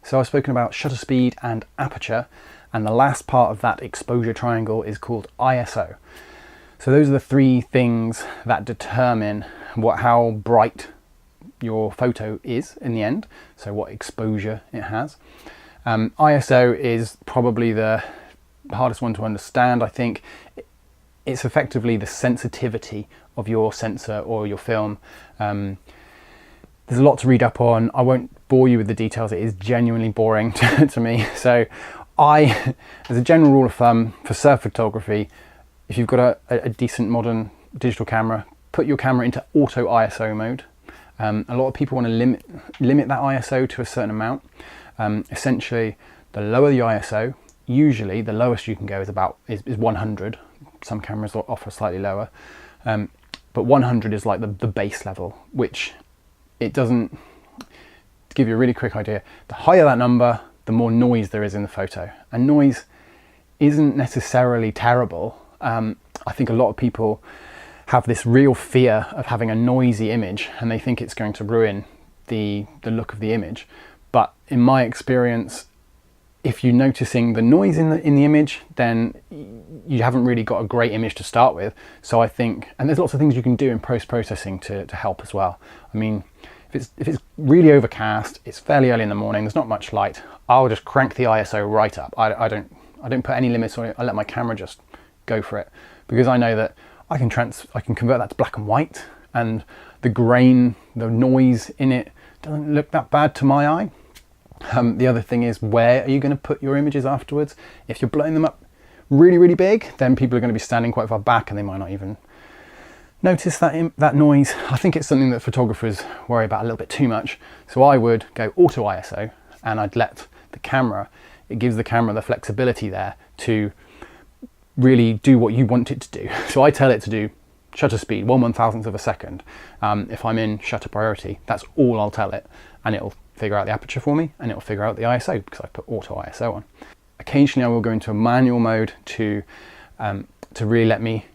So I've spoken about shutter speed and aperture, and the last part of that exposure triangle is called ISO. So those are the three things that determine how bright your photo is in the end, so what exposure it has. ISO is probably the hardest one to understand. I think it's effectively the sensitivity of your sensor or your film. There's a lot to read up on. I won't bore you with the details. It is genuinely boring to me. So as a general rule of thumb for surf photography, if you've got a decent modern digital camera, put your camera into auto ISO mode. A lot of people want to limit that ISO to a certain amount. Essentially, the lower the ISO, usually the lowest you can go is 100. Some cameras offer slightly lower, but 100 is like the base level, which it doesn't. To give you a really quick idea, the higher that number, the more noise there is in the photo. And noise isn't necessarily terrible. I think a lot of people have this real fear of having a noisy image, and they think it's going to ruin the look of the image. But in my experience, if you're noticing the noise in the image, then you haven't really got a great image to start with. So I think, and there's lots of things you can do in post-processing to help as well. I mean, if it's really overcast, it's fairly early in the morning, there's not much light, I'll just crank the ISO right up. I don't put any limits on it. I let my camera just go for it, because I know that I can convert that to black and white, and the grain, the noise in it doesn't look that bad to my eye. The other thing is, where are you going to put your images afterwards? If you're blowing them up really, really big, then people are going to be standing quite far back and they might not even notice that noise. I think it's something that photographers worry about a little bit too much. So I would go auto ISO, and I'd let the camera, it gives the camera the flexibility there to really do what you want it to do. So I tell it to do shutter speed 1/1000th of a second. If I'm in shutter priority, that's all I'll tell it, and it'll figure out the aperture for me, and it'll figure out the ISO because I put auto ISO on. Occasionally I will go into a manual mode to really let me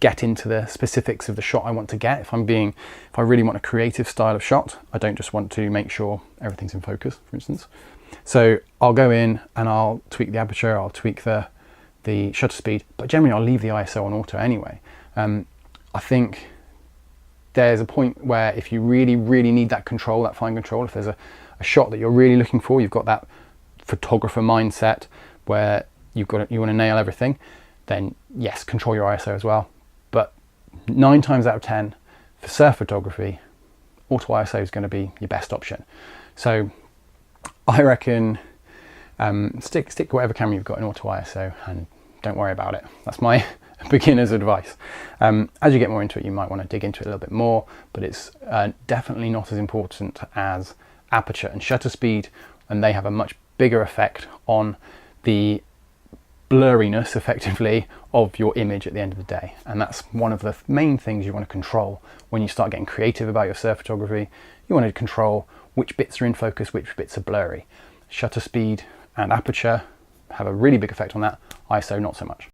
get into the specifics of the shot I want to get. If I really want a creative style of shot, I don't just want to make sure everything's in focus, for instance. So I'll go in and I'll tweak the aperture, I'll tweak the shutter speed, but generally I'll leave the ISO on auto anyway. I think there's a point where if you really, really need that control, that fine control, if there's a shot that you're really looking for, you've got that photographer mindset where you want to nail everything, then yes, control your ISO as well. But 9 times out of 10 for surf photography, auto ISO is going to be your best option. So I reckon stick to whatever camera you've got in auto ISO and don't worry about it. That's my beginner's advice. As you get more into it, you might want to dig into it a little bit more, but it's definitely not as important as aperture and shutter speed, and they have a much bigger effect on the blurriness, effectively, of your image at the end of the day. And that's one of the main things you want to control when you start getting creative about your surf photography. You want to control which bits are in focus, which bits are blurry. Shutter speed and aperture have a really big effect on that. ISO, not so much.